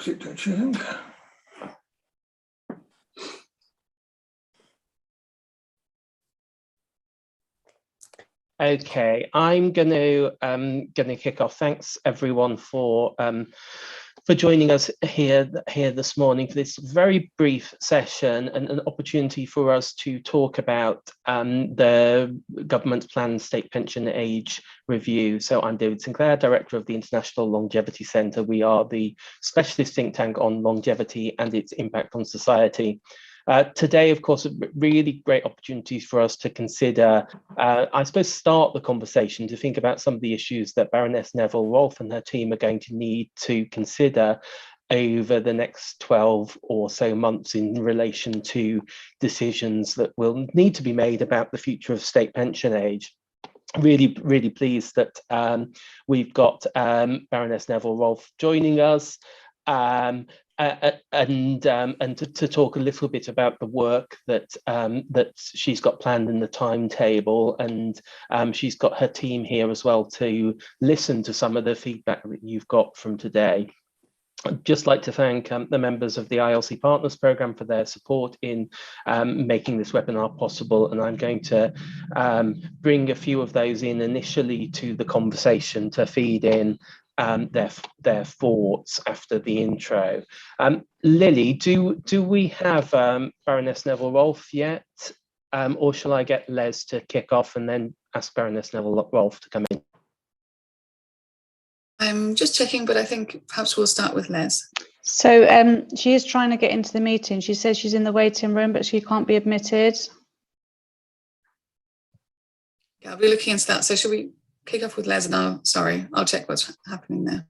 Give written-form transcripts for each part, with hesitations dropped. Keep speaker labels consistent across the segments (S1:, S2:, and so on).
S1: close it, don't you think?
S2: Okay, I'm going to kick off. Thanks everyone for joining us here this morning for this very brief session and an opportunity for us to talk about the government's planned state pension age review. So I'm David Sinclair, Director of the International Longevity Centre. We are the specialist think tank on longevity and its impact on society. Today, of course, a really great opportunity for us to consider, I suppose, start the conversation to think about some of the issues that Baroness Neville-Rolfe and her team are going to need to consider over the next 12 or so months in relation to decisions that will need to be made about the future of state pension age. Really pleased that we've got Baroness Neville-Rolfe joining us. And to talk a little bit about the work that she's got planned in the timetable, and she's got her team here as well to listen to some of the feedback that you've got from today. I'd just like to thank the members of the ILC Partners Programme for their support in making this webinar possible, and I'm going to bring a few of those in initially to the conversation to feed in their thoughts after the intro. Lily, do we have Baroness Neville-Rolfe yet, or shall I get Les to kick off and then ask Baroness Neville-Rolfe to come in?
S3: I'm just checking, but I think perhaps we'll start with Les.
S4: So she is trying to get into the meeting. She says she's in the waiting room, but she can't be admitted.
S3: Yeah, I'll be looking into that. So should we kick off with Les, and I'll check what's happening there.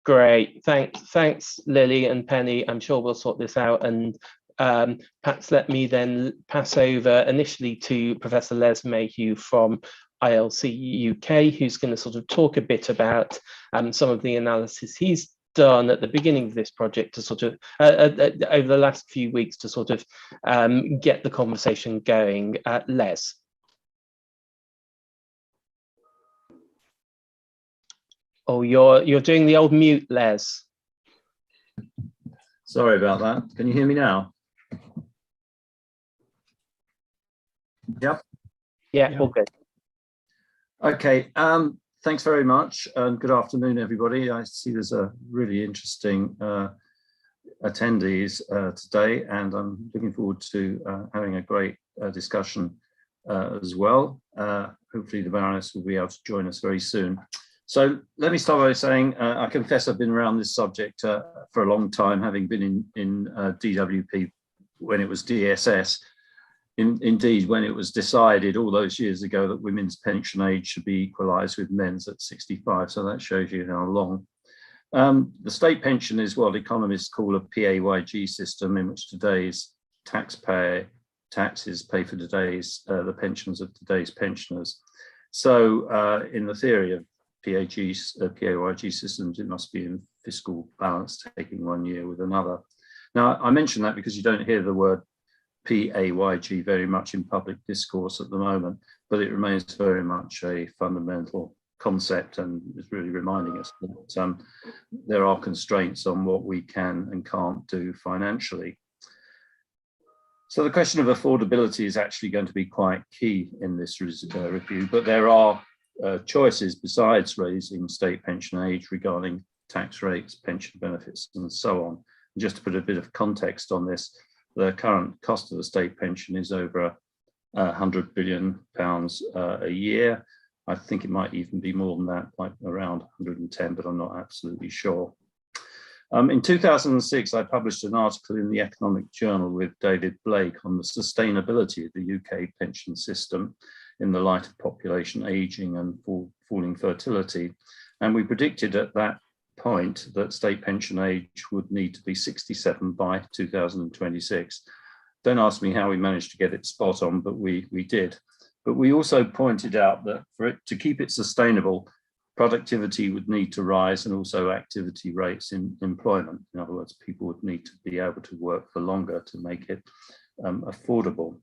S2: Great, thanks Lily and Penny. I'm sure we'll sort this out, and perhaps let me then pass over initially to Professor Les Mayhew from ILC UK, who's going to sort of talk a bit about some of the analysis he's done at the beginning of this project to sort of over the last few weeks to sort of get the conversation going. Les. Oh, you're doing the old mute, Les.
S5: Sorry about that. Can you hear me now? Yep.
S2: Yeah, all good.
S5: Okay. Thanks very much, and good afternoon, everybody. I see there's a really interesting attendees today, and I'm looking forward to having a great discussion as well. Hopefully, the Baroness will be able to join us very soon. So let me start by saying I confess I've been around this subject for a long time, having been in DWP when it was DSS. Indeed, when it was decided all those years ago that women's pension age should be equalised with men's at 65. So that shows you how long. The state pension is what economists call a PAYG system, in which today's taxpayer taxes pay for today's the pensions of today's pensioners. So in the theory of PAYG systems, it must be in fiscal balance, taking one year with another. Now, I mention that because you don't hear the word PAYG very much in public discourse at the moment, but it remains very much a fundamental concept, and is really reminding us that there are constraints on what we can and can't do financially. So the question of affordability is actually going to be quite key in this review, but there are choices besides raising state pension age regarding tax rates, pension benefits, and so on. And just to put a bit of context on this, the current cost of the state pension is over £100 billion a year. I think it might even be more than that, like around 110, but I'm not absolutely sure. In 2006, I published an article in the Economic Journal with David Blake on the sustainability of the UK pension system in the light of population ageing and falling fertility. And we predicted at that point that state pension age would need to be 67 by 2026. Don't ask me how we managed to get it spot on, but we did. But we also pointed out that for it to keep it sustainable, productivity would need to rise, and also activity rates in employment. In other words, people would need to be able to work for longer to make it affordable.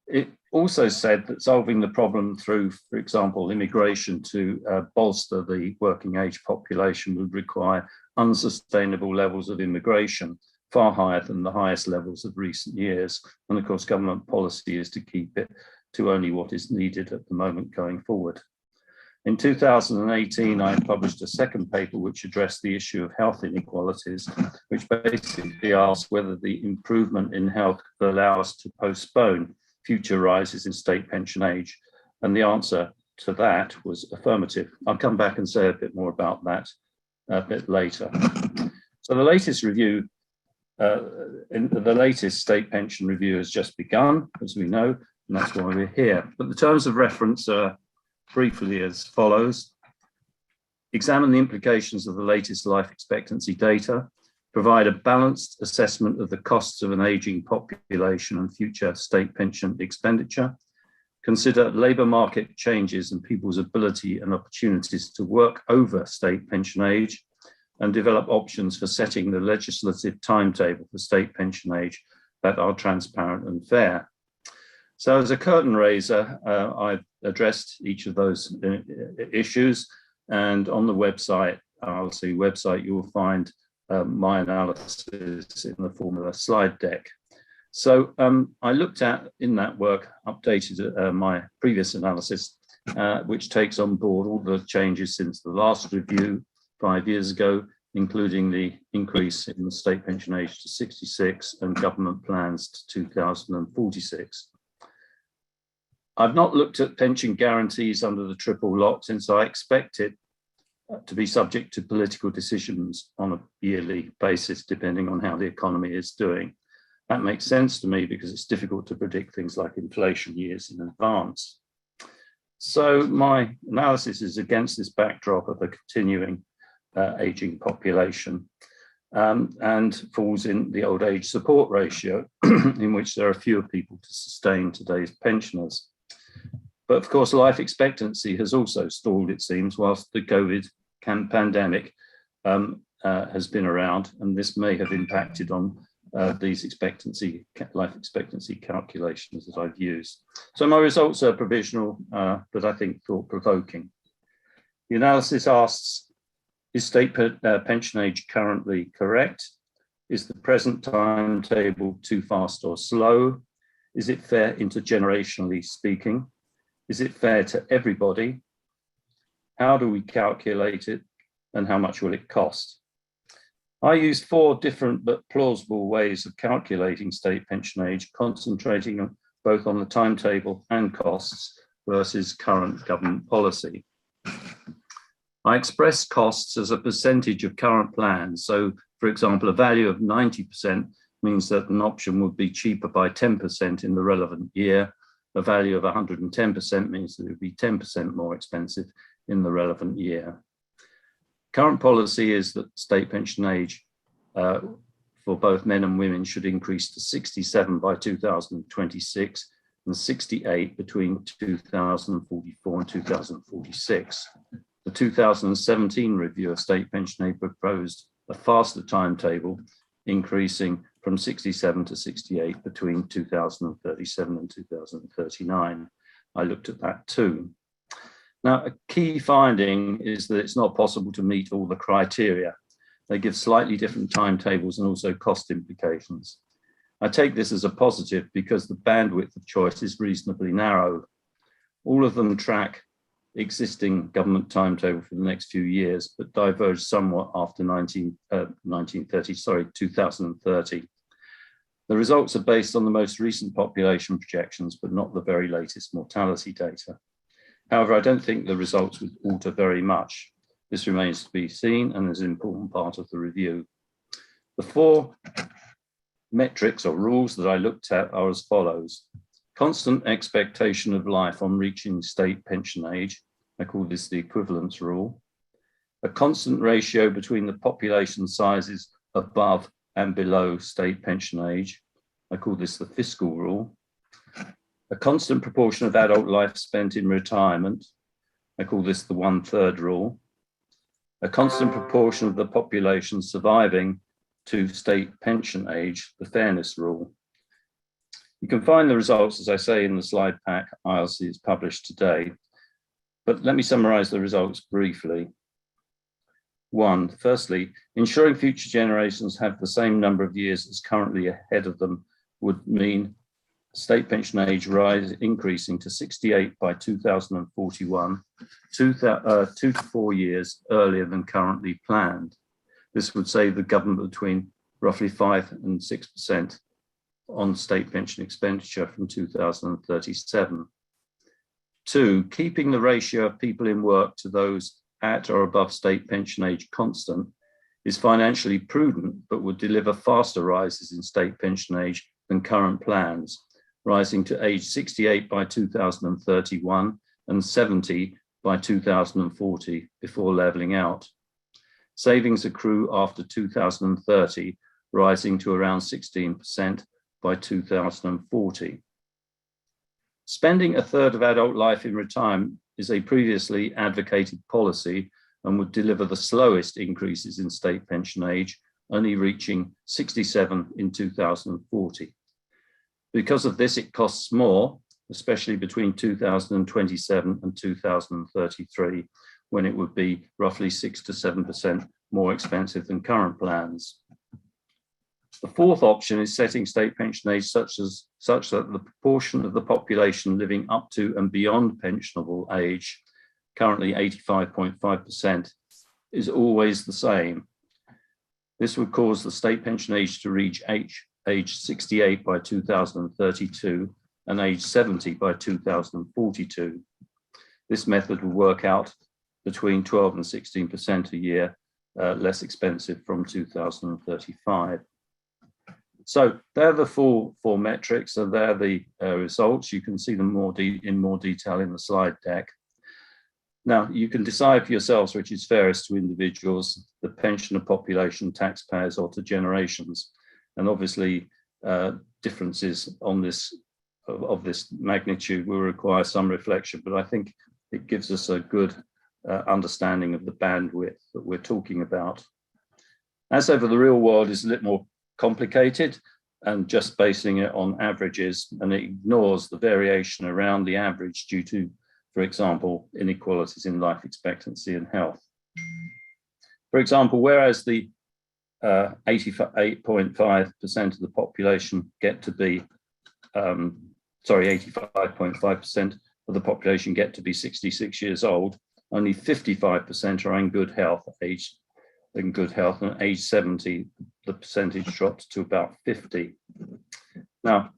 S5: It also said that solving the problem through, for example, immigration to bolster the working age population would require unsustainable levels of immigration, far higher than the highest levels of recent years. And of course, government policy is to keep it to only what is needed at the moment going forward. In 2018, I published a second paper which addressed the issue of health inequalities, which basically asked whether the improvement in health could allow us to postpone future rises in state pension age. And the answer to that was affirmative. I'll come back and say a bit more about that a bit later. So the latest review, the latest state pension review has just begun, as we know, and that's why we're here. But the terms of reference are briefly as follows. Examine the implications of the latest life expectancy data, provide a balanced assessment of the costs of an aging population and future state pension expenditure, consider labour market changes and people's ability and opportunities to work over state pension age, and develop options for setting the legislative timetable for state pension age that are transparent and fair. So as a curtain raiser, I've addressed each of those issues, and on the website, you will find my analysis in the form of a slide deck. So I looked at, in that work, updated my previous analysis, which takes on board all the changes since the last review 5 years ago, including the increase in the state pension age to 66 and government plans to 2046. I've not looked at pension guarantees under the triple lock since I expect it to be subject to political decisions on a yearly basis, depending on how the economy is doing. That makes sense to me because it's difficult to predict things like inflation years in advance. So my analysis is against this backdrop of a continuing aging population and falls in the old age support ratio, in which there are fewer people to sustain today's pensioners. But of course, life expectancy has also stalled, it seems, whilst the COVID pandemic has been around, and this may have impacted on these life expectancy calculations that I've used. So my results are provisional, but I think thought-provoking. The analysis asks, is state pension age currently correct? Is the present timetable too fast or slow? Is it fair intergenerationally speaking? Is it fair to everybody? How do we calculate it, and how much will it cost? I used 4 different but plausible ways of calculating state pension age, concentrating both on the timetable and costs versus current government policy. I expressed costs as a percentage of current plans. So, for example, a value of 90% means that an option would be cheaper by 10% in the relevant year. A value of 110% means that it would be 10% more expensive in the relevant year. Current policy is that state pension age for both men and women should increase to 67 by 2026 and 68 between 2044 and 2046. The 2017 review of state pension age proposed a faster timetable, increasing from 67 to 68 between 2037 and 2039. I looked at that too. Now, a key finding is that it's not possible to meet all the criteria. They give slightly different timetables and also cost implications. I take this as a positive because the bandwidth of choice is reasonably narrow. All of them track existing government timetable for the next few years, but diverge somewhat after 2030. The results are based on the most recent population projections, but not the very latest mortality data. However, I don't think the results would alter very much. This remains to be seen and is an important part of the review. The 4 metrics or rules that I looked at are as follows. Constant expectation of life on reaching state pension age. I call this the equivalence rule. A constant ratio between the population sizes above and below state pension age. I call this the fiscal rule. A constant proportion of adult life spent in retirement. I call this the 1/3 rule. A constant proportion of the population surviving to state pension age, the fairness rule. You can find the results, as I say, in the slide pack ILC is published today. But let me summarize the results briefly. One, firstly, ensuring future generations have the same number of years as currently ahead of them would mean state pension age increasing to 68 by 2041, 2 to 4 years earlier than currently planned. This would save the government between roughly 5 and 6% on state pension expenditure from 2037. Two, keeping the ratio of people in work to those at or above state pension age constant is financially prudent, but would deliver faster rises in state pension age than current plans, rising to age 68 by 2031 and 70 by 2040 before levelling out. Savings accrue after 2030, rising to around 16% by 2040. Spending a third of adult life in retirement is a previously advocated policy and would deliver the slowest increases in state pension age, only reaching 67 in 2040. Because of this, it costs more, especially between 2027 and 2033, when it would be roughly 6 to 7% more expensive than current plans. The fourth option is setting state pension age such that the proportion of the population living up to and beyond pensionable age, currently 85.5%, is always the same. This would cause the state pension age to reach age 68 by 2032 and age 70 by 2042. This method will work out between 12 and 16% a year less expensive from 2035. So they're the four metrics, and they're the results. You can see them in more detail in the slide deck. Now, you can decide for yourselves which is fairest to individuals, the pensioner population, taxpayers, or to generations. And obviously, differences on this of this magnitude will require some reflection, but I think it gives us a good understanding of the bandwidth that we're talking about. As over the real world is a little more complicated and just basing it on averages, and it ignores the variation around the average due to, for example, inequalities in life expectancy and health. For example, whereas the 88.5% of the population get to be, 85.5% of the population get to be 66 years old, only 55% are in good health, and age 70, the percentage drops to about 50. Now,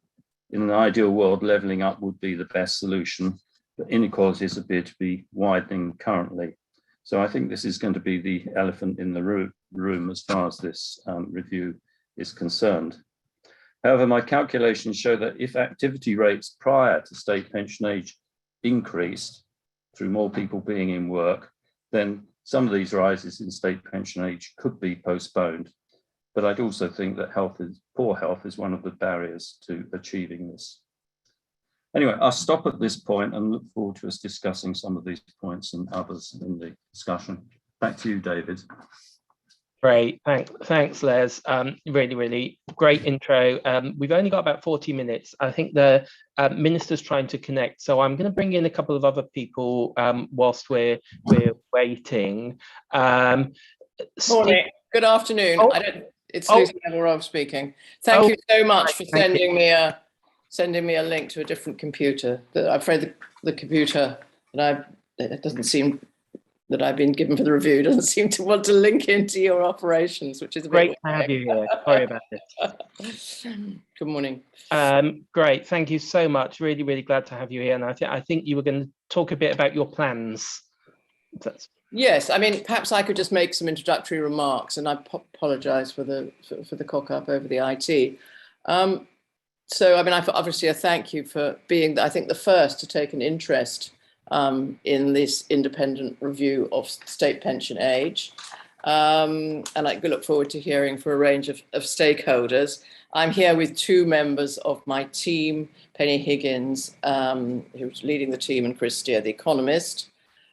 S5: in an ideal world, levelling up would be the best solution, but inequalities appear to be widening currently. So I think this is going to be the elephant in the room as far as this review is concerned. However, my calculations show that if activity rates prior to state pension age increased through more people being in work, then some of these rises in state pension age could be postponed. But I'd also think that poor health is one of the barriers to achieving this. Anyway, I'll stop at this point and look forward to us discussing some of these points and others in the discussion. Back to you, David.
S2: Great, thanks, Les. Really great intro. We've only got about 40 minutes. I think the minister's trying to connect, so I'm going to bring in a couple of other people whilst we're waiting.
S1: Morning. Good afternoon.
S2: Oh.
S1: It's Lucy Everard speaking. Thank you so much for sending me a link to a different computer. I'm afraid the computer that it doesn't seem that I've been given for the review doesn't seem to want to link into your operations, which is a
S2: great to have you here. Sorry about this.
S1: Good morning.
S2: Great, thank you so much. Really glad to have you here. And I think you were going to talk a bit about your plans.
S1: Yes, I mean, perhaps I could just make some introductory remarks, and I apologise for the cock up over the IT. So, I mean, obviously, I thank you for being, I think, the first to take an interest in this independent review of state pension age. And I look forward to hearing from a range of stakeholders. I'm here with two members of my team, Penny Higgins, who's leading the team, and Chris Steer, the economist.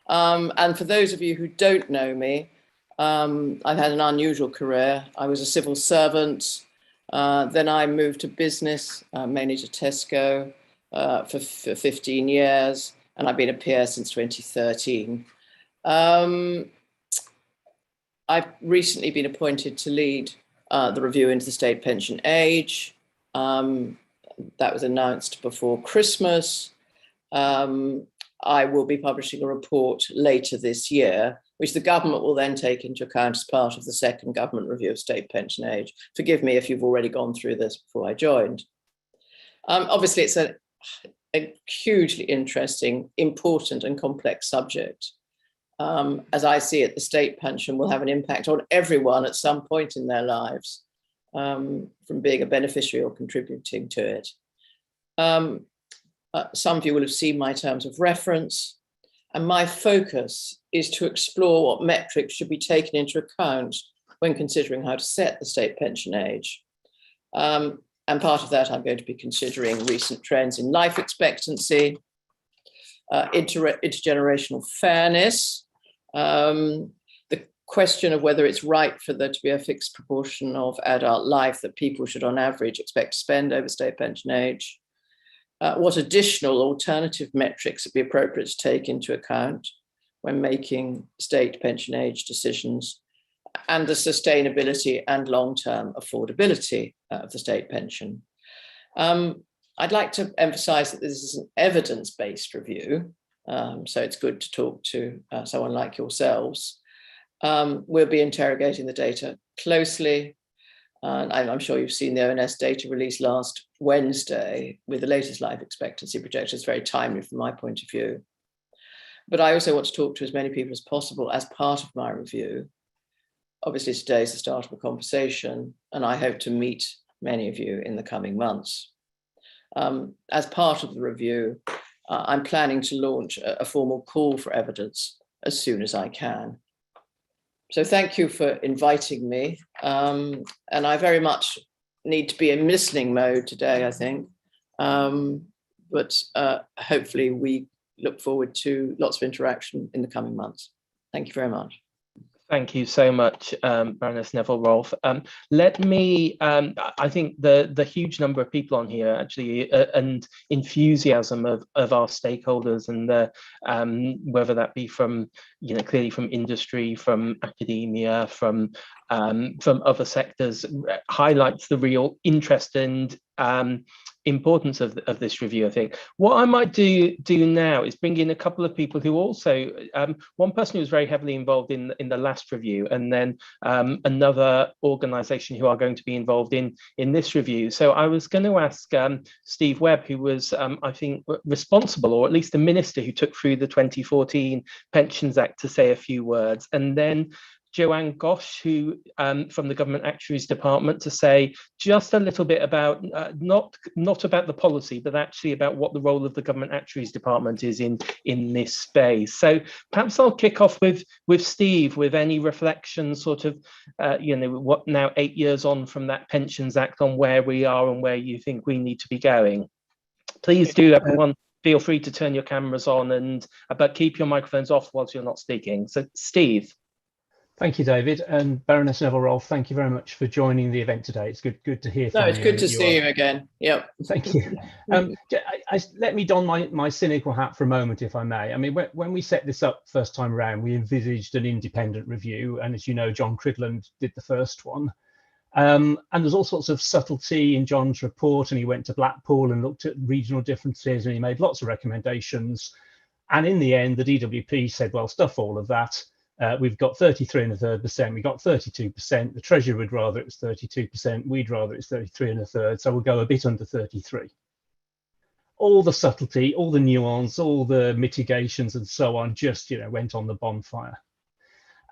S1: And for those of you who don't know me, I've had an unusual career. I was a civil servant. Then I moved to business, mainly to Tesco, for 15 years, and I've been a peer since 2013. I've recently been appointed to lead the review into the state pension age. That was announced before Christmas. I will be publishing a report later this year, which the government will then take into account as part of the second government review of state pension age. Forgive me if you've already gone through this before I joined. Obviously, it's a hugely interesting, important and complex subject. As I see it, the state pension will have an impact on everyone at some point in their lives, from being a beneficiary or contributing to it. Some of you will have seen my terms of reference, and my focus is to explore what metrics should be taken into account when considering how to set the state pension age. And part of that, I'm going to be considering recent trends in life expectancy, intergenerational fairness, the question of whether it's right for there to be a fixed proportion of adult life that people should on average expect to spend over state pension age, what additional alternative metrics would be appropriate to take into account when making state pension age decisions, and the sustainability and long-term affordability of the state pension. I'd like to emphasize that this is an evidence-based review, so it's good to talk to someone like yourselves. We'll be interrogating the data closely. And I'm sure you've seen the ONS data released last Wednesday with the latest life expectancy projections, very timely from my point of view. But I also want to talk to as many people as possible as part of my review. Obviously, today is the start of a conversation, and I hope to meet many of you in the coming months. As part of the review, I'm planning to launch a formal call for evidence as soon as I can. So thank you for inviting me. And I very much need to be in listening mode today, I think. But hopefully we look forward to lots of interaction in the coming months. Thank you very much.
S2: Thank you so much, Baroness Neville-Rolfe. Let me, I think the huge number of people on here actually, and enthusiasm of our stakeholders, and whether that be from, clearly from industry, from academia, from other sectors, highlights the real interest and importance of this review. I think what I might do now is bring in a couple of people who also, one person who was very heavily involved in the last review, and then another organisation who are going to be involved in this review. So I was going to ask Steve Webb, who was I think responsible, or at least the minister who took through the 2014 Pensions Act, to say a few words, and then Joanne Gosh, who from the Government Actuaries Department, to say just a little bit about not about the policy, but actually about what the role of the Government Actuaries Department is in this space. So perhaps I'll kick off with Steve, with any reflections, sort of what now 8 years on from that Pensions Act, on where we are and where you think we need to be going. Please do, everyone. Feel free to turn your cameras on, but keep your microphones off whilst you're not speaking. So Steve.
S6: Thank you, David, and Baroness Neville-Rolfe, thank you very much for joining the event today. It's good to hear from you.
S1: No, it's good to see you again. Yep.
S6: Thank you. Let me don my cynical hat for a moment, if I may. I mean, when we set this up first time around, we envisaged an independent review, and as you know, John Cridland did the first one. And there's all sorts of subtlety in John's report, and he went to Blackpool and looked at regional differences, and he made lots of recommendations. And in the end, the DWP said, well, stuff all of that. We've got 33.33%, we got 32%. The Treasury would rather it was 32%. We'd rather it's 33.33%. So we'll go a bit under 33. All the subtlety, all the nuance, all the mitigations and so on just, went on the bonfire.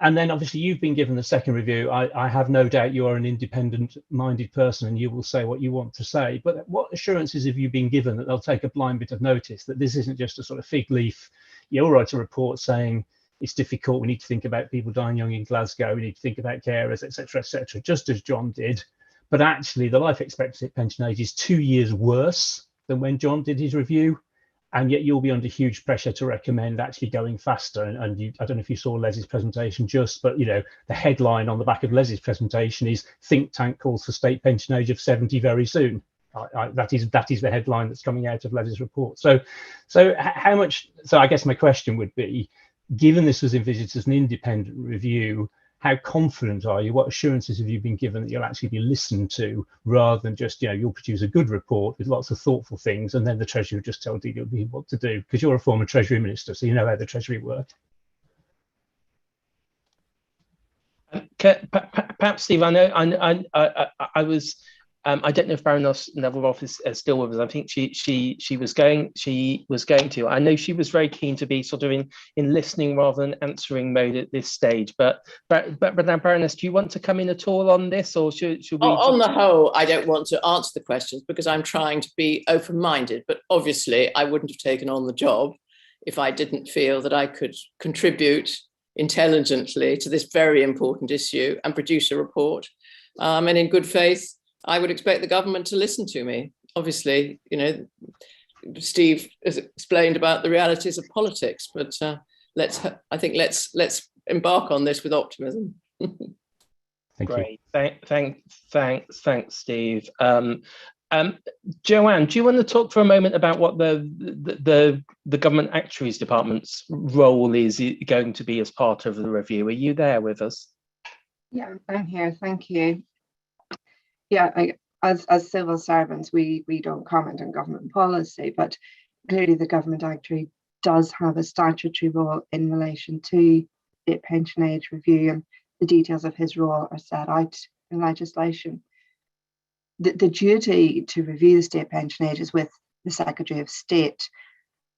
S6: And then obviously you've been given the second review. I have no doubt you are an independent-minded person and you will say what you want to say. But what assurances have you been given that they'll take a blind bit of notice, that this isn't just a sort of fig leaf? You'll write a report saying, it's difficult, we need to think about people dying young in Glasgow, we need to think about carers, etc., just as John did. But actually, the life expectancy at pension age is 2 years worse than when John did his review. and yet you'll be under huge pressure to recommend actually going faster. And I don't know if you saw Leslie's presentation but the headline on the back of Leslie's presentation is "Think Tank calls for state pension age of 70 very soon." That is the headline that's coming out of Leslie's report. So how much? So I guess my question would be, given this was envisaged as an independent review, how confident are you? What assurances have you been given that you'll actually be listened to, rather than just, you'll produce a good report with lots of thoughtful things, and then the Treasury will just tell DWP what to do? Because you're a former Treasury Minister, so you know how the Treasury works.
S2: Perhaps, Steve, I was. I don't know if Baroness Neville-Roth is still with us. I think she was going to. I know she was very keen to be sort of in listening rather than answering mode at this stage. But now, Baroness, do you want to come in at all on this, or should we?
S1: On the whole, I don't want to answer the questions because I'm trying to be open-minded. But obviously, I wouldn't have taken on the job if I didn't feel that I could contribute intelligently to this very important issue and produce a report. And in good faith, I would expect the government to listen to me. Obviously, Steve has explained about the realities of politics, but let's embark on this with optimism.
S6: Thank
S2: you. Thanks, Steve. Joanne, do you want to talk for a moment about what the Government Actuaries Department's role is going to be as part of the review? Are you there with us?
S7: Yeah, I'm here. Thank you. Yeah, as civil servants, we don't comment on government policy, but clearly the Government Actuary does have a statutory role in relation to state pension age review, and the details of his role are set out in legislation. The duty to review the state pension age is with the Secretary of State,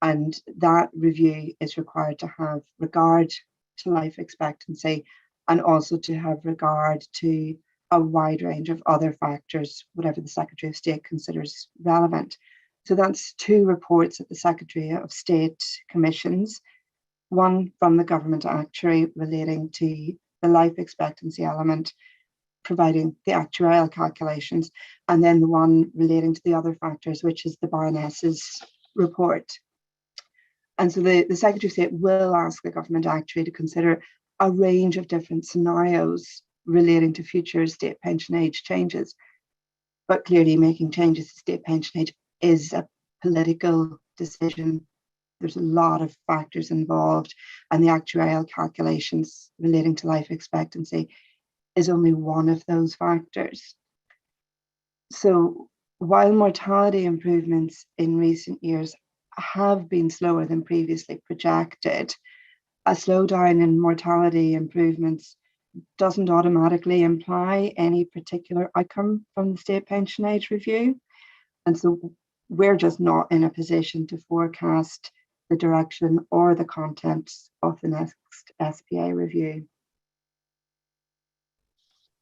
S7: and that review is required to have regard to life expectancy and also to have regard to a wide range of other factors, whatever the Secretary of State considers relevant. So that's 2 reports that the Secretary of State commissions, one from the Government Actuary relating to the life expectancy element, providing the actuarial calculations, and then the one relating to the other factors, which is the Baroness's report. And so the Secretary of State will ask the Government Actuary to consider a range of different scenarios relating to future state pension age changes. But clearly making changes to state pension age is a political decision. There's a lot of factors involved, and the actuarial calculations relating to life expectancy is only one of those factors. So while mortality improvements in recent years have been slower than previously projected, a slowdown in mortality improvements doesn't automatically imply any particular outcome from the state pension age review. And so we're just not in a position to forecast the direction or the contents of the next SPA review.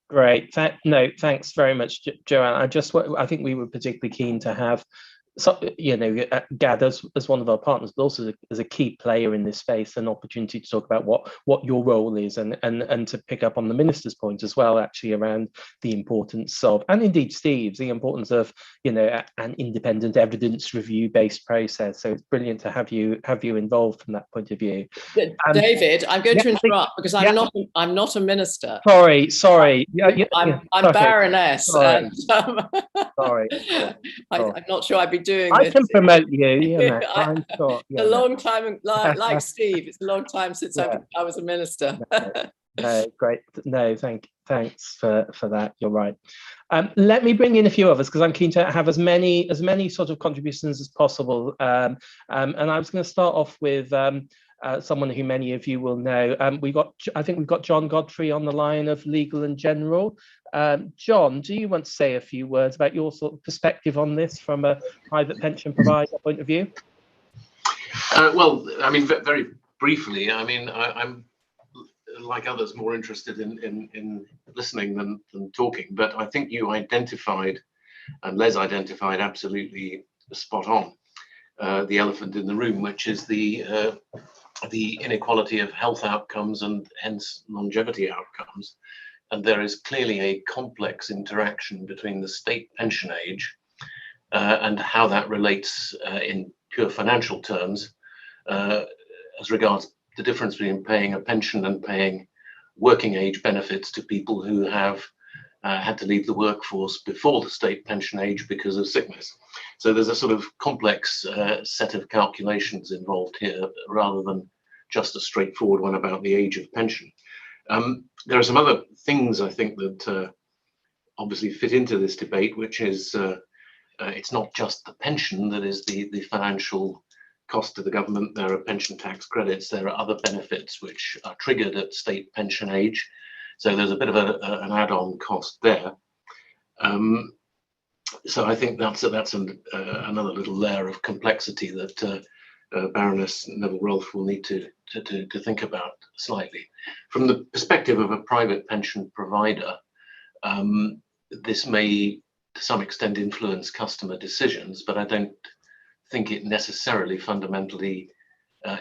S2: Great. Thanks very much, Joanne. I think we were particularly keen to have, GAD as one of our partners, but also as a key player in this space, an opportunity to talk about what your role is, and to pick up on the Minister's point as well, actually, around the importance of, and indeed Steve's, the importance of, an independent evidence review based process. So it's brilliant to have you involved from that point of view.
S1: David, I'm going to interrupt because I'm not a minister.
S2: Sorry.
S1: I'm Baroness.
S2: Sorry.
S1: And,
S2: sorry.
S1: I'm not sure I'd be doing
S2: I
S1: this.
S2: can promote you. I'm sure.
S1: A long time, like Steve, it's a long time since I was a minister.
S2: No, great. No, thanks for that. You're right. Let me bring in a few others because I'm keen to have as many sort of contributions as possible. And I was going to start off with someone who many of you will know. I think we've got John Godfrey on the line of Legal and General. John, do you want to say a few words about your sort of perspective on this from a private pension provider point of view?
S8: Well, I mean, very briefly, I mean, I'm like others more interested in listening than talking, but I think you identified, and Les identified absolutely spot on, the elephant in the room, which is the inequality of health outcomes and hence longevity outcomes. And there is clearly a complex interaction between the state pension age and how that relates in pure financial terms as regards the difference between paying a pension and paying working age benefits to people who have had to leave the workforce before the state pension age because of sickness. So there's a sort of complex set of calculations involved here, rather than just a straightforward one about the age of pension. There are some other things I think that obviously fit into this debate, which is it's not just the pension that is the financial cost to the government. There are pension tax credits, there are other benefits which are triggered at state pension age. So there's a bit of an add-on cost there. So I think that's another little layer of complexity that Baroness Neville-Rolfe will need to think about slightly. From the perspective of a private pension provider, this may to some extent influence customer decisions, but I don't think it necessarily fundamentally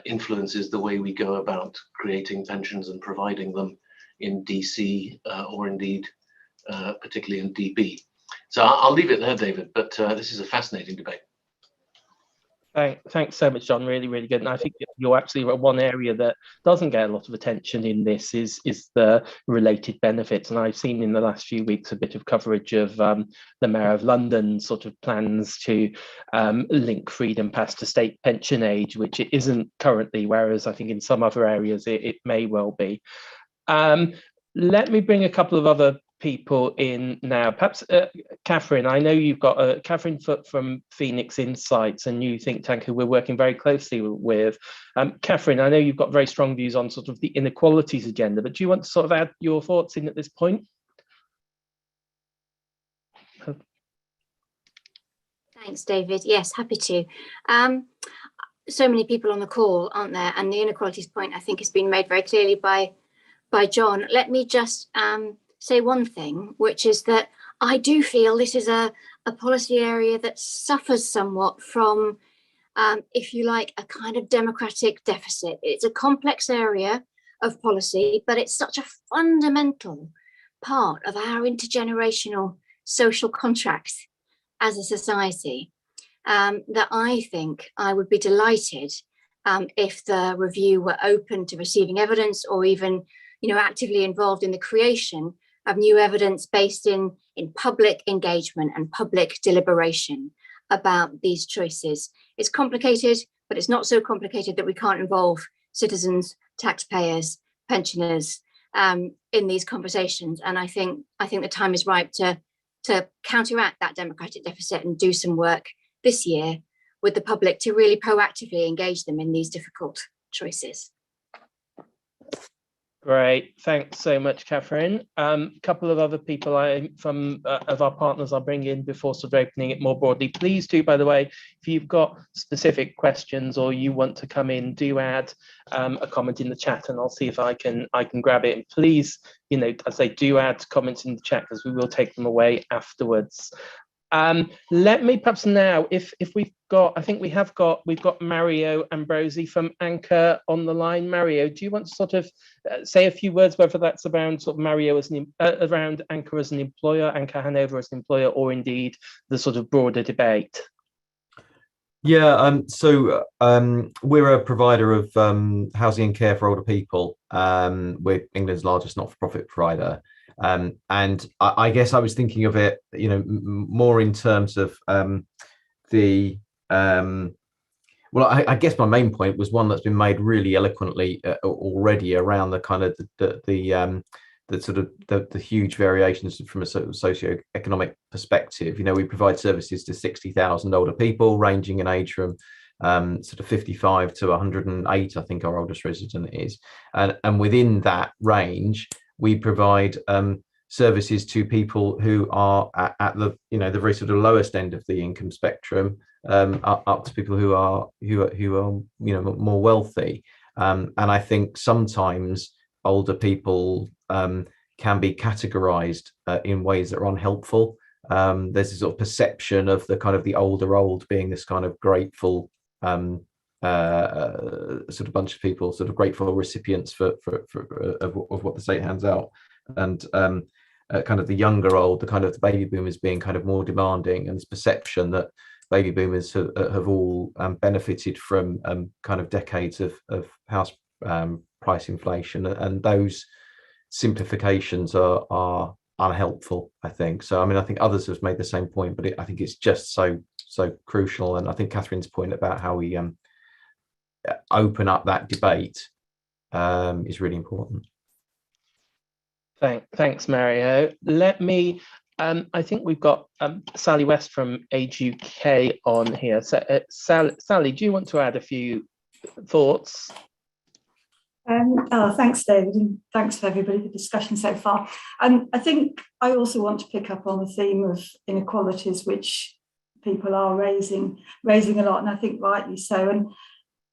S8: influences the way we go about creating pensions and providing them in DC or indeed particularly in DB. So I'll leave it there, David, but this is a fascinating debate.
S2: Thanks so much, John. Really, really good. And I think you're absolutely right. One area that doesn't get a lot of attention in this is the related benefits. And I've seen in the last few weeks a bit of coverage of the Mayor of London sort of plans to link freedom pass to state pension age, which it isn't currently, whereas I think in some other areas it may well be. Let me bring a couple of other people in now. Perhaps Catherine, I know you've got Catherine from Phoenix Insights, a new think tank who we're working very closely with. Catherine, I know you've got very strong views on sort of the inequalities agenda, but do you want to sort of add your thoughts in at this point?
S9: Thanks, David. Yes, happy to. So many people on the call, aren't there? And the inequalities point, I think, has been made very clearly by John. Let me just say one thing, which is that I do feel this is a policy area that suffers somewhat from, if you like, a kind of democratic deficit. It's a complex area of policy, but it's such a fundamental part of our intergenerational social contracts as a society that I think I would be delighted if the review were open to receiving evidence, or even, actively involved in the creation of new evidence based in public engagement and public deliberation about these choices. It's complicated, but it's not so complicated that we can't involve citizens, taxpayers, pensioners in these conversations. And I think the time is ripe to counteract that democratic deficit and do some work this year with the public to really proactively engage them in these difficult choices.
S2: Great, thanks so much, Catherine. A couple of other people of our partners I'll bring in before sort of opening it more broadly. Please do, by the way, if you've got specific questions or you want to come in, do add a comment in the chat, and I'll see if I can grab it. And please, as they do add comments in the chat, because we will take them away afterwards. Let me perhaps now, if we've got, I think we've got Mario Ambrosi from Anchor on the line. Mario, do you want to sort of say a few words, whether that's around sort of Mario as around Anchor as an employer, Anchor Hanover as an employer, or indeed the sort of broader debate?
S10: Yeah, so we're a provider of housing and care for older people. We're England's largest not-for-profit provider. And I guess I was thinking of it, more in terms of well, I guess my main point was one that's been made really eloquently already around the kind of the huge variations from a sort of socio-economic perspective. We provide services to 60,000 older people, ranging in age from sort of 55 to 108, I think our oldest resident is, and within that range, we provide services to people who are at the the very sort of lowest end of the income spectrum, up to people who are more wealthy. And I think sometimes older people can be categorized in ways that are unhelpful. There's a sort of perception of the kind of the older old being this kind of grateful sort of bunch of people, sort of grateful recipients of what the state hands out, and kind of the younger old, the kind of the baby boomers being kind of more demanding, and this perception that baby boomers have all benefited from kind of decades of house price inflation, and those simplifications are unhelpful, I think. So I mean, I think others have made the same point, but I think it's just so crucial. And I think Catherine's point about how we open up that debate is really important.
S2: Thanks, Mario. Let me, I think we've got Sally West from Age UK on here. So, Sally, do you want to add a few thoughts?
S11: Thanks, David, and thanks for everybody for the discussion so far. I think I also want to pick up on the theme of inequalities, which people are raising a lot, and I think rightly so.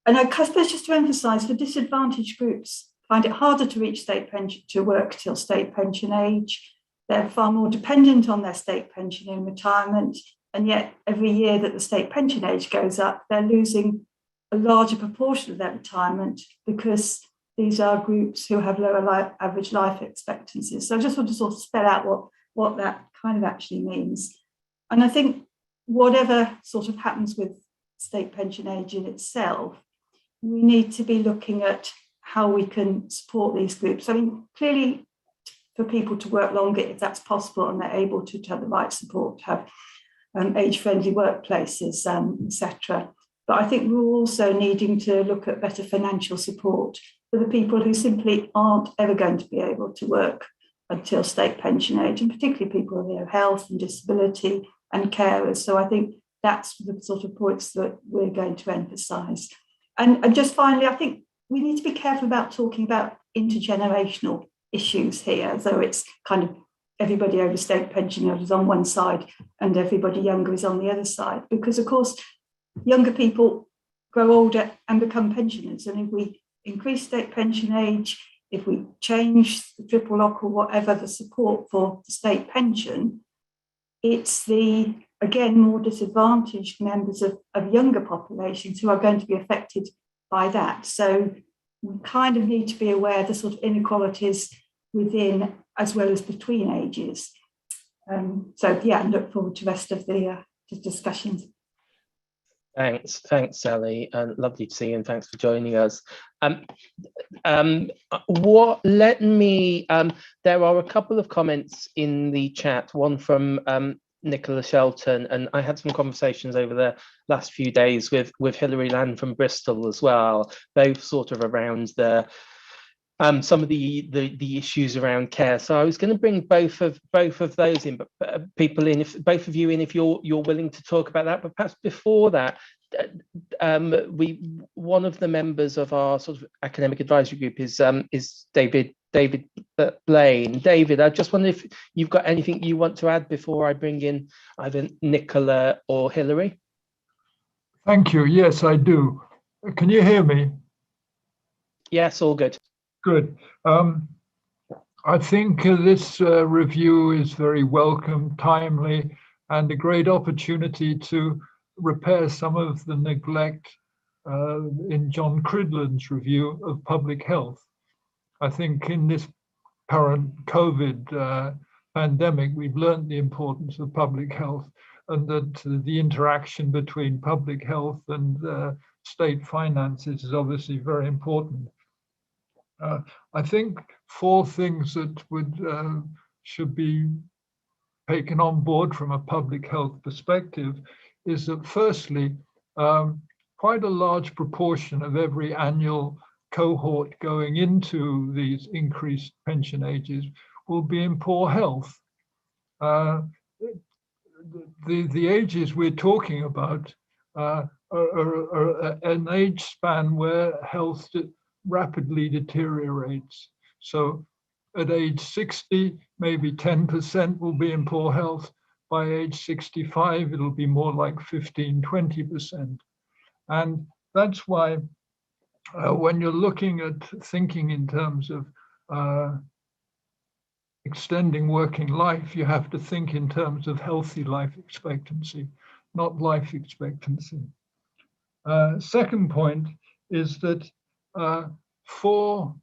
S11: And I suppose just to emphasise, for disadvantaged groups, find it harder to reach state pension, to work till state pension age. They're far more dependent on their state pension in retirement, and yet every year that the state pension age goes up, they're losing a larger proportion of their retirement because these are groups who have lower average life expectancies. So I just want to sort of spell out what that kind of actually means. And I think whatever sort of happens with state pension age in itself, we need to be looking at how we can support these groups. I mean, clearly for people to work longer, if that's possible, and they're able to have the right support, to have age-friendly workplaces, etc. But I think we're also needing to look at better financial support for the people who simply aren't ever going to be able to work until state pension age, and particularly people with health and disability and carers. So I think that's the sort of points that we're going to emphasise. And just finally, I think we need to be careful about talking about intergenerational issues here. So it's kind of everybody over state pension is on one side and everybody younger is on the other side, because of course younger people grow older and become pensioners, and if we increase state pension age, if we change the triple lock or whatever the support for the state pension, it's the, again, more disadvantaged members of younger populations who are going to be affected by that. So we kind of need to be aware of the sort of inequalities within as well as between ages. So yeah, I look forward to the rest of the discussions.
S2: Thanks, Sally, and lovely to see you, and thanks for joining us. There are a couple of comments in the chat, one from Nicola Shelton, and I had some conversations over the last few days with Hilary Land from Bristol as well, both sort of around the some of the issues around care. So I was going to bring both of those in, but people in, if both of you in, if you're willing to talk about that. But perhaps before that, one of the members of our sort of academic advisory group is David Blaine. David, I just wonder if you've got anything you want to add before I bring in either Nicola or Hilary.
S12: Thank you. Yes, I do. Can you hear me?
S2: Yes, all good.
S12: Good. I think this review is very welcome, timely, and a great opportunity to repair some of the neglect in John Cridland's review of public health. I think in this current COVID pandemic, we've learned the importance of public health, and that the interaction between public health and state finances is obviously very important. I think 4 things that should be taken on board from a public health perspective is that, firstly, quite a large proportion of every annual cohort going into these increased pension ages will be in poor health. The ages we're talking about are an age span where health rapidly deteriorates. So at age 60, maybe 10% will be in poor health. By age 65, it'll be more like 15, 20%. And that's why when you're looking at thinking in terms of extending working life, you have to think in terms of healthy life expectancy, not life expectancy. Second point is that for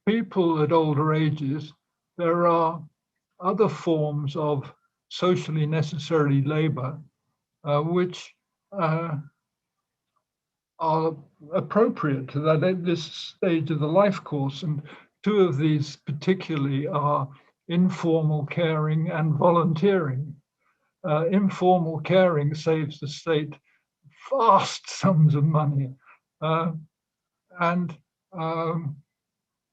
S12: people at older ages, there are other forms of socially necessary labor which are appropriate to that at this stage of the life course. And two of these particularly are informal caring and volunteering. Informal caring saves the state vast sums of money, and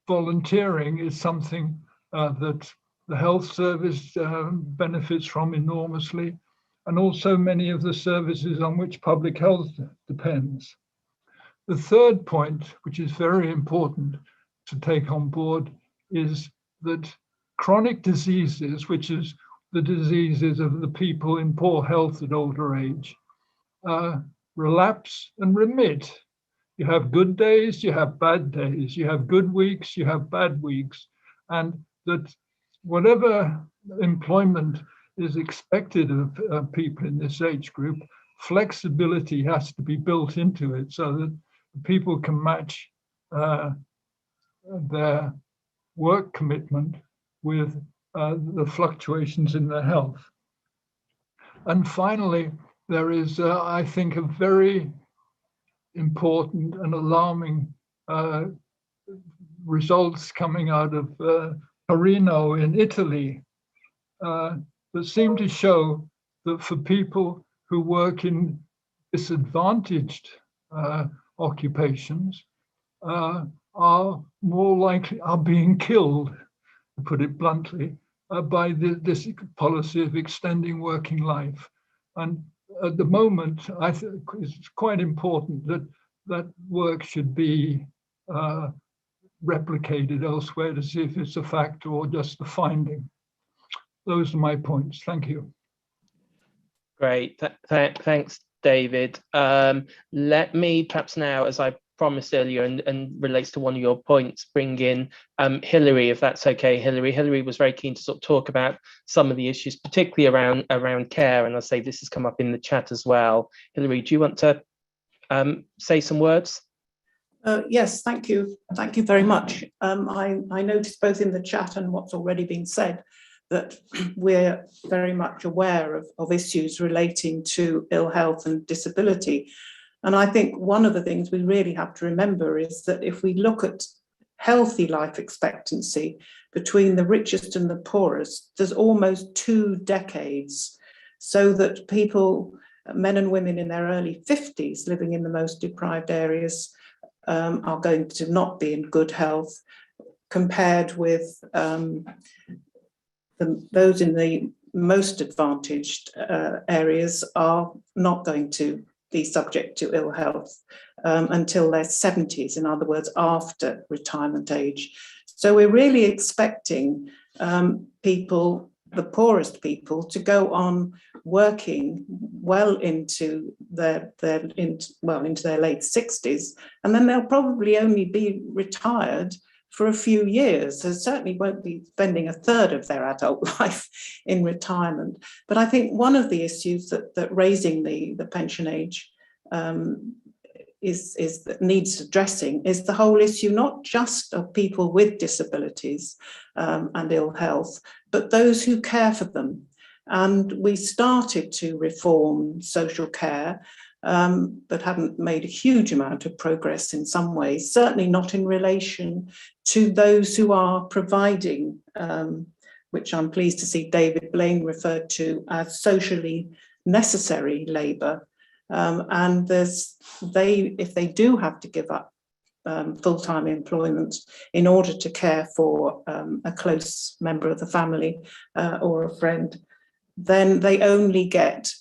S12: volunteering is something that the health service benefits from enormously, and also many of the services on which public health depends. The third point, which is very important to take on board, is that chronic diseases, which is the diseases of the people in poor health at older age, relapse and remit. You have good days, you have bad days, you have good weeks, you have bad weeks, and that whatever employment is expected of people in this age group, flexibility has to be built into it so that people can match their work commitment with the fluctuations in their health. And finally, there is, I think, a very important and alarming results coming out of Torino in Italy that seem to show that for people who work in disadvantaged occupations are more likely, are being killed, to put it bluntly, by this policy of extending working life. And at the moment, I think it's quite important that work should be replicated elsewhere to see if it's a fact or just a finding. Those are my points. Thank you.
S2: Great. Thanks, David. Let me perhaps now, as I promised earlier and relates to one of your points, bring in Hilary, if that's okay. Hilary was very keen to sort of talk about some of the issues, particularly around care, and I say this has come up in the chat as well. Hilary, do you want to say some words?
S13: Yes, thank you. Thank you very much. I noticed both in the chat and what's already been said that we're very much aware of issues relating to ill health and disability. And I think one of the things we really have to remember is that if we look at healthy life expectancy between the richest and the poorest, there's almost 2 decades, so that people, men and women in their early 50s living in the most deprived areas are going to not be in good health, compared with those in the most advantaged areas are not going to be subject to ill health until their 70s, in other words, after retirement age. So we're really expecting people, the poorest people, to go on working well into their late 60s, and then they'll probably only be retired for a few years. They certainly won't be spending a third of their adult life in retirement. But I think one of the issues that raising the pension age is that needs addressing is the whole issue, not just of people with disabilities and ill health, but those who care for them. And we started to reform social care, but haven't made a huge amount of progress in some ways, certainly not in relation to those who are providing, which I'm pleased to see David Blaine referred to as socially necessary labour. And if they do have to give up full-time employment in order to care for a close member of the family or a friend, then they only get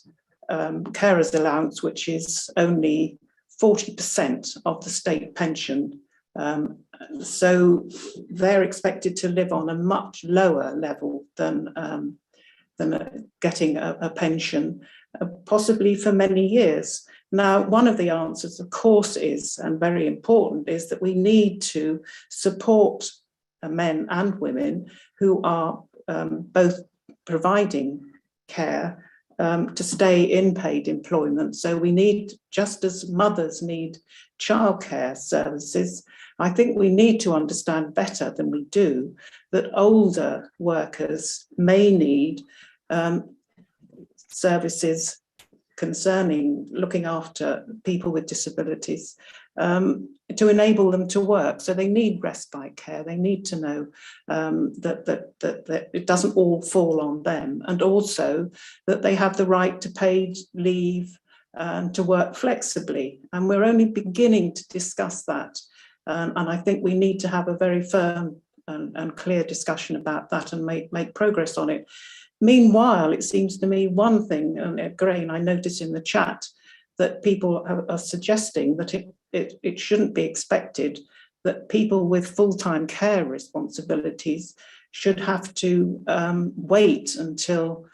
S13: carer's allowance, which is only 40% of the state pension. So they're expected to live on a much lower level than getting a pension, possibly for many years. Now, one of the answers, of course, is, and very important, is that we need to support men and women who are both providing care to stay in paid employment. So we need, just as mothers need childcare services, I think we need to understand better than we do that older workers may need services concerning looking after people with disabilities, to enable them to work. So they need respite care. They need to know that it doesn't all fall on them, and also that they have the right to paid leave and to work flexibly. And we're only beginning to discuss that. And I think we need to have a very firm and clear discussion about that and make progress on it. Meanwhile, it seems to me one thing, and Grain, I noticed in the chat that people are suggesting that it shouldn't be expected that people with full-time care responsibilities should have to wait until,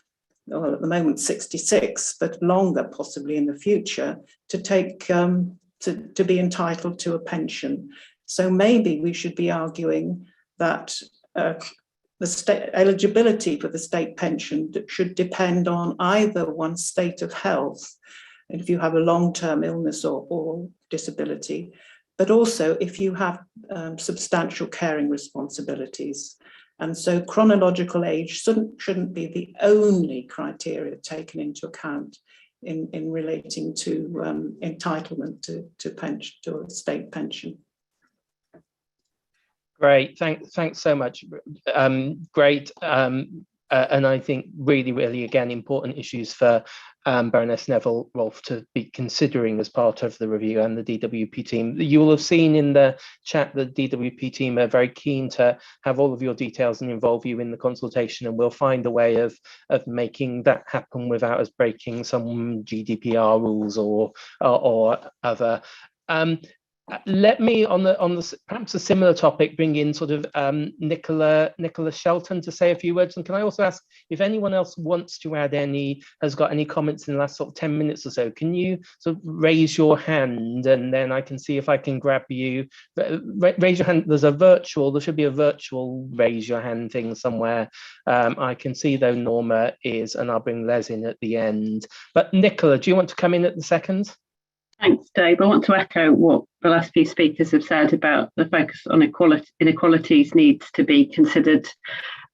S13: well, at the moment 66, but longer possibly in the future, to take to be entitled to a pension. So maybe we should be arguing that the state eligibility for the state pension should depend on either one's state of health, and if you have a long-term illness or disability, but also if you have substantial caring responsibilities. And so chronological age shouldn't be the only criteria taken into account in relating to entitlement to a state pension.
S2: Great, thanks so much. Great, and I think really again important issues for Baroness Neville-Rolfe to be considering as part of the review and the DWP team. You will have seen in the chat that the DWP team are very keen to have all of your details and involve you in the consultation, and we'll find a way of making that happen without us breaking some GDPR rules or other. Let me, on the perhaps a similar topic, bring in sort of Nicola Shelton to say a few words. And can I also ask if anyone else wants to add has got any comments in the last sort of 10 minutes or so? Can you sort of raise your hand, and then I can see if I can grab you. Raise your hand. There should be a virtual raise your hand thing somewhere. I can see though Norma is, and I'll bring Les in at the end. But Nicola, do you want to come in at the second?
S14: Thanks, Dave. I want to echo what the last few speakers have said about the focus on inequalities needs to be considered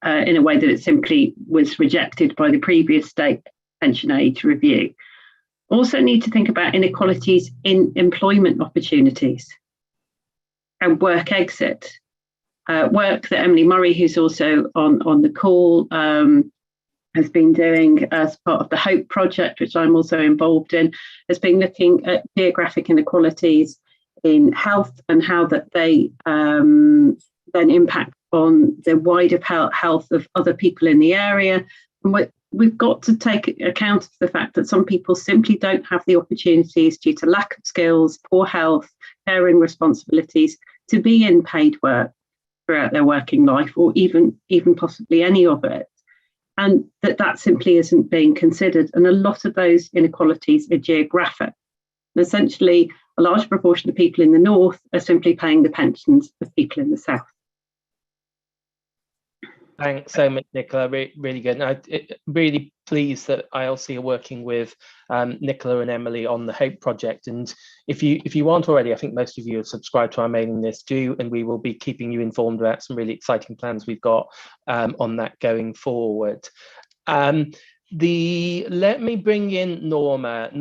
S14: in a way that it simply was rejected by the previous state pension age review. Also need to think about inequalities in employment opportunities and work exit. Work that Emily Murray, who's also on the call, has been doing as part of the HOPE project, which I'm also involved in, has been looking at geographic inequalities in health and how that they then impact on the wider health of other people in the area. And we've got to take account of the fact that some people simply don't have the opportunities due to lack of skills, poor health, caring responsibilities to be in paid work throughout their working life, or even possibly any of it. And that simply isn't being considered. And a lot of those inequalities are geographic. And essentially, a large proportion of people in the north are simply paying the pensions of people in the south.
S2: Thanks so much, Nicola. Really good. And I'm really pleased that ILC are working with Nicola and Emily on the HOPE project. And if you aren't already, I think most of you have subscribed to our mailing list too, and we will be keeping you informed about some really exciting plans we've got on that going forward. Let me bring in Norma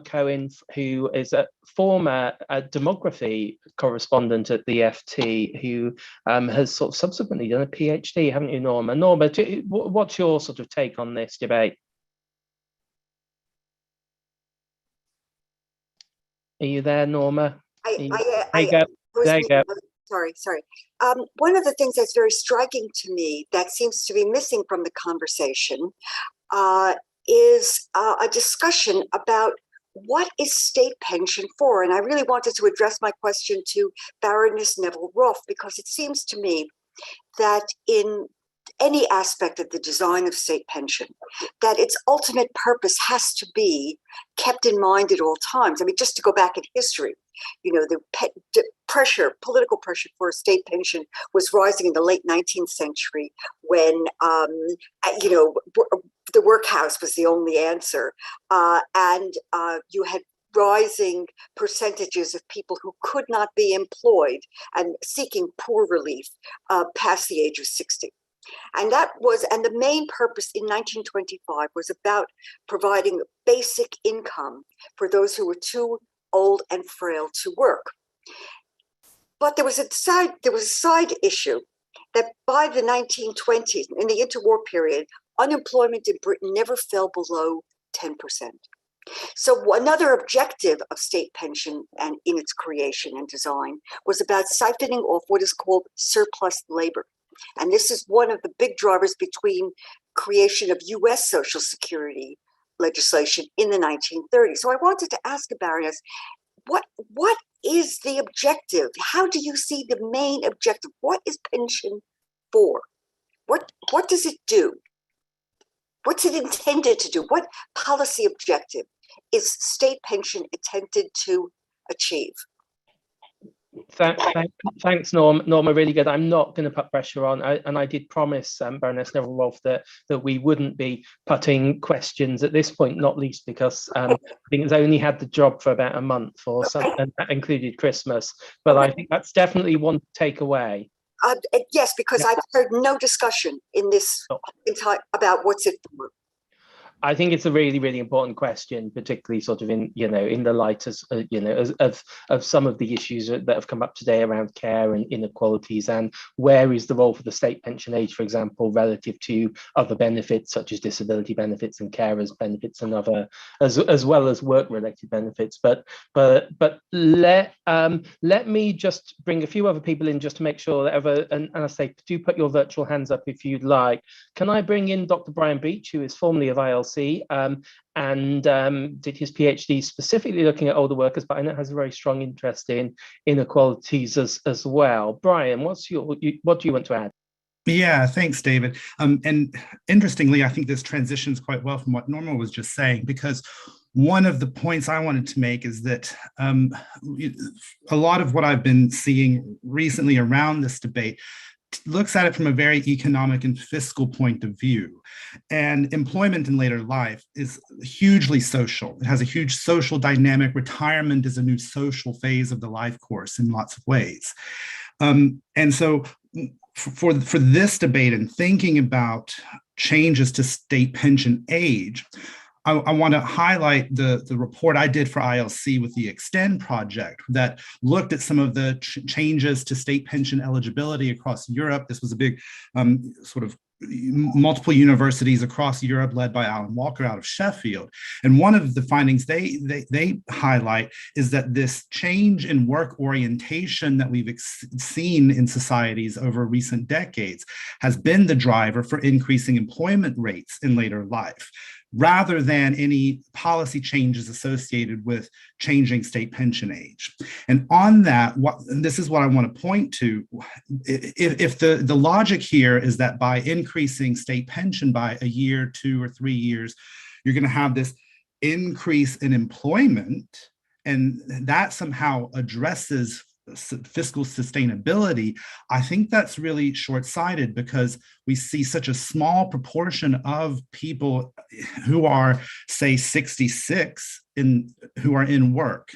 S2: Cohen, who is a former demography correspondent at the FT, who has sort of subsequently done a PhD, haven't you, Norma? Norma, what's your sort of take on this debate? Are you there, Norma? There you go.
S15: Sorry. One of the things that's very striking to me that seems to be missing from the conversation is a discussion about what is state pension for? And I really wanted to address my question to Baroness Neville-Rolfe, because it seems to me that in any aspect of the design of state pension, that its ultimate purpose has to be kept in mind at all times. I mean, just to go back in history, you know, the political pressure for a state pension was rising in the late 19th century when, you know, the workhouse was the only answer. And you had rising percentages of people who could not be employed and seeking poor relief past the age of 60. And the main purpose in 1925 was about providing basic income for those who were too old and frail to work. But there was a side issue that by the 1920s, in the interwar period, unemployment in Britain never fell below 10%. So another objective of state pension and in its creation and design was about siphoning off what is called surplus labor. And this is one of the big drivers between creation of US Social Security legislation in the 1930s. So I wanted to ask the Baroness, what is the objective? How do you see the main objective? What is pension for? What does it do? What's it intended to do? What policy objective is state pension intended to achieve?
S2: Thanks, Norma. Really good. I'm not going to put pressure on, and I did promise Baroness Neville-Rolfe that we wouldn't be putting questions at this point, not least because I think it's only had the job for about a month or something, and that included Christmas. But I think that's definitely one takeaway.
S15: Yes, because I've heard no discussion in this about what's it for.
S2: I think it's a really, really important question, particularly sort of in the light of some of the issues that have come up today around care and inequalities, and where is the role for the state pension age, for example, relative to other benefits such as disability benefits and carers benefits and other, as well as work-related benefits. But let me just bring a few other people in just to make sure that and I say, do put your virtual hands up if you'd like. Can I bring in Dr. Brian Beach, who is formerly of ILC and did his PhD specifically looking at older workers, but I know has a very strong interest in inequalities as well. Brian, what do you want to add?
S16: Yeah, thanks, David. And interestingly, I think this transitions quite well from what Norma was just saying, because one of the points I wanted to make is that a lot of what I've been seeing recently around this debate looks at it from a very economic and fiscal point of view. And employment in later life is hugely social. It has a huge social dynamic. Retirement is a new social phase of the life course in lots of ways. And so for this debate and thinking about changes to state pension age, I want to highlight the report I did for ILC with the Extend project that looked at some of the changes to state pension eligibility across Europe. This was a big sort of multiple universities across Europe led by Alan Walker out of Sheffield. And one of the findings they highlight is that this change in work orientation that we've seen in societies over recent decades has been the driver for increasing employment rates in later life, rather than any policy changes associated with changing state pension age. And on that, this is what I want to point to. If the logic here is that by increasing state pension by a year, 2 or 3 years, you're going to have this increase in employment, and that somehow addresses fiscal sustainability, I think that's really short-sighted, because we see such a small proportion of people who are, say, 66 who are in work.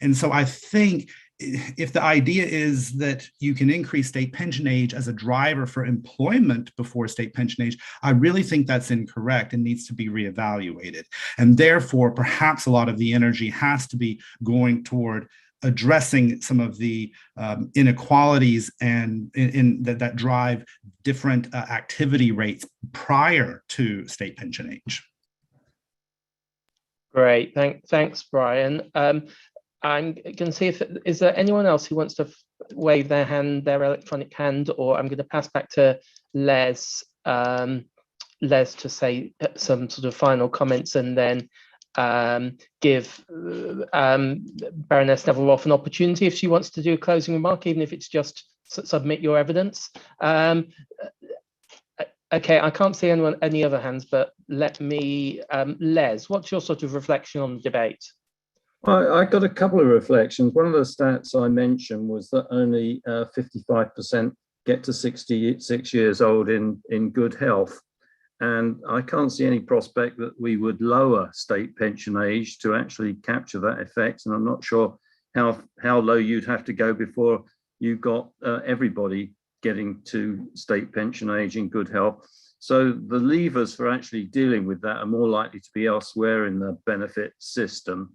S16: And so I think if the idea is that you can increase state pension age as a driver for employment before state pension age, I really think that's incorrect and needs to be reevaluated. And therefore, perhaps a lot of the energy has to be going toward addressing some of the inequalities and that drive different activity rates prior to state pension age.
S2: Great, thanks, Brian. I'm going to see is there anyone else who wants to wave their electronic hand, or I'm going to pass back to Les to say some sort of final comments, and then give Baroness Neville-Rolfe an opportunity if she wants to do a closing remark, even if it's just submit your evidence. Okay, I can't see any other hands, but let me, Les, what's your sort of reflection on the debate?
S5: I got a couple of reflections. One of the stats I mentioned was that only 55% get to 66 years old in good health. And I can't see any prospect that we would lower state pension age to actually capture that effect. And I'm not sure how low you'd have to go before you got everybody getting to state pension age in good health. So the levers for actually dealing with that are more likely to be elsewhere in the benefit system.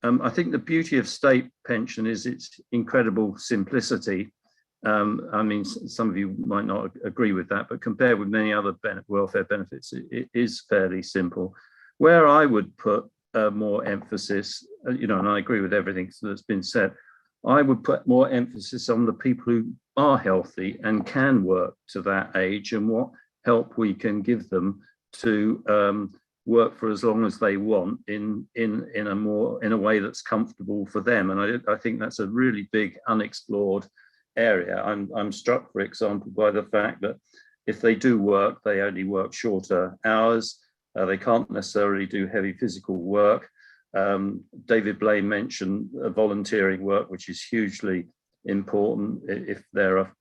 S5: I think the beauty of state pension is its incredible simplicity. I mean, some of you might not agree with that, but compared with many other welfare benefits, it is fairly simple. Where I would put more emphasis, and I agree with everything that's been said, I would put more emphasis on the people who are healthy and can work to that age, and what help we can give them to work for as long as they want in a way that's comfortable for them. And I think that's a really big unexplored area. I'm struck, for example, by the fact that if they do work, they only work shorter hours. They can't necessarily do heavy physical work. David Blaine mentioned volunteering work, which is hugely important. If there are,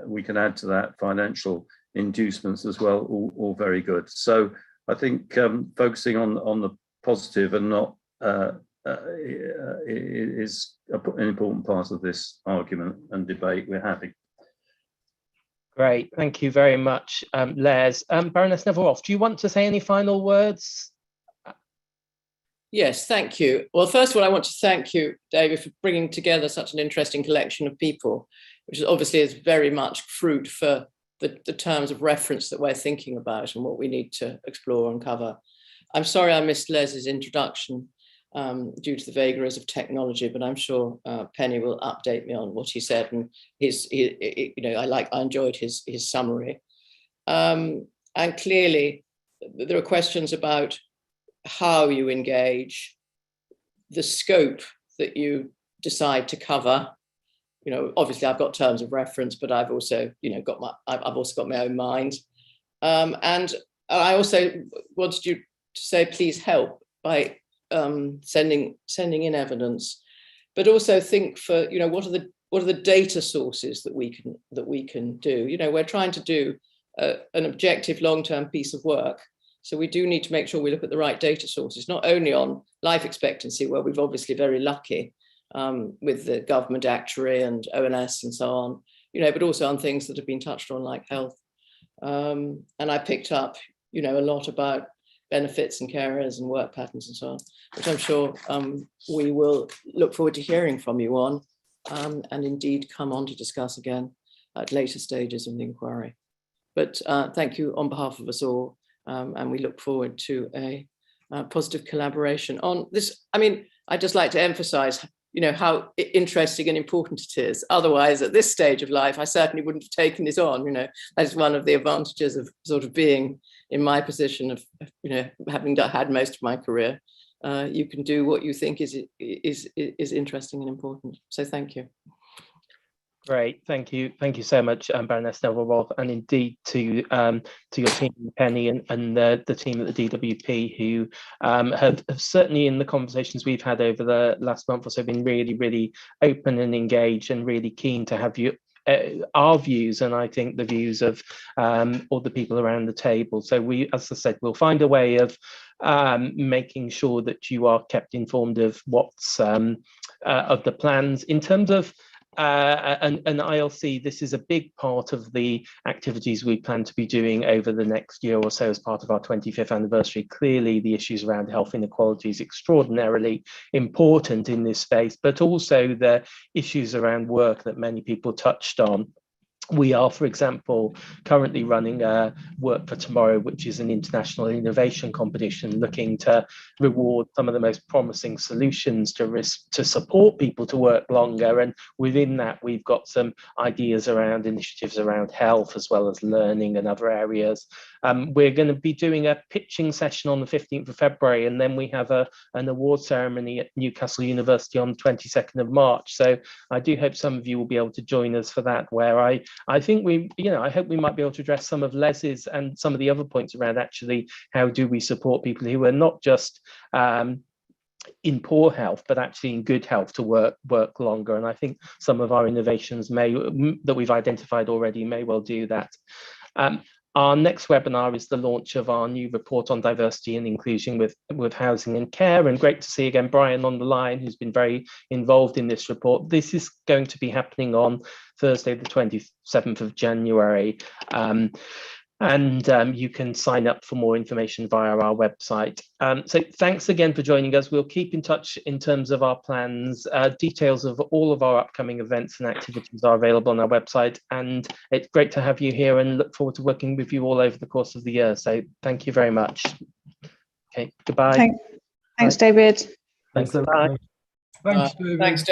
S5: we can add to that financial inducements as well, all very good. So I think focusing on the positive and not is an important part of this argument and debate we're having.
S2: Great, thank you very much, Les. Baroness Neville-Roth, do you want to say any final words?
S1: Yes, thank you. Well, first of all, I want to thank you, David, for bringing together such an interesting collection of people, which obviously is very much fruit for the terms of reference that we're thinking about and what we need to explore and cover. I'm sorry I missed Les's introduction due to the vagaries of technology, but I'm sure Penny will update me on what he said, and I enjoyed his summary. And clearly, there are questions about how you engage, the scope that you decide to cover. Obviously I've got terms of reference, but I've also, got my own mind. And I also wanted you to say, please help by sending in evidence, but also think for, what are the data sources that we can do. We're trying to do an objective long-term piece of work. So we do need to make sure we look at the right data sources, not only on life expectancy, where we've obviously very lucky with the government actuary and ONS and so on, but also on things that have been touched on like health. And I picked up, a lot about benefits and carers and work patterns and so on, which I'm sure we will look forward to hearing from you on, and indeed come on to discuss again at later stages of the inquiry. But thank you on behalf of us all, and we look forward to a positive collaboration on this. I mean, I'd just like to emphasize how interesting and important it is. Otherwise, at this stage of life, I certainly wouldn't have taken this on. That's one of the advantages of sort of being in my position of, having had most of my career. You can do what you think is interesting and important. So thank you.
S2: Great, thank you so much, Baroness Neville-Roth, and indeed to your team, Penny, and the team at the DWP, who have certainly, in the conversations we've had over the last month or so, been really, really open and engaged and really keen to have our views, and I think the views of all the people around the table. So we, as I said, we'll find a way of making sure that you are kept informed of what's of the plans in terms of and ILC. This is a big part of the activities we plan to be doing over the next year or so as part of our 25th anniversary. Clearly, the issues around health inequality is extraordinarily important in this space, but also the issues around work that many people touched on. We are, for example, currently running a Work for Tomorrow, which is an international innovation competition looking to reward some of the most promising solutions to support people to work longer. And within that, we've got some ideas around initiatives around health as well as learning and other areas. We're going to be doing a pitching session on the 15th of February, and then we have an award ceremony at Newcastle University on the 22nd of March. So I do hope some of you will be able to join us for that, where I think I hope we might be able to address some of Les's and some of the other points around actually how do we support people who are not just in poor health, but actually in good health to work longer. And I think some of our innovations that we've identified already may well do that. Our next webinar is the launch of our new report on diversity and inclusion with housing and care. And great to see again Brian on the line, who's been very involved in this report. This is going to be happening on Thursday, the 27th of January. You can sign up for more information via our website. So thanks again for joining us. We'll keep in touch in terms of our plans. Details of all of our upcoming events and activities are available on our website. And it's great to have you here and look forward to working with you all over the course of the year. So thank you very much. Okay, goodbye.
S4: Thanks, David.
S10: Thanks.
S2: Bye.
S12: Thanks, David.
S1: Thanks, Dave.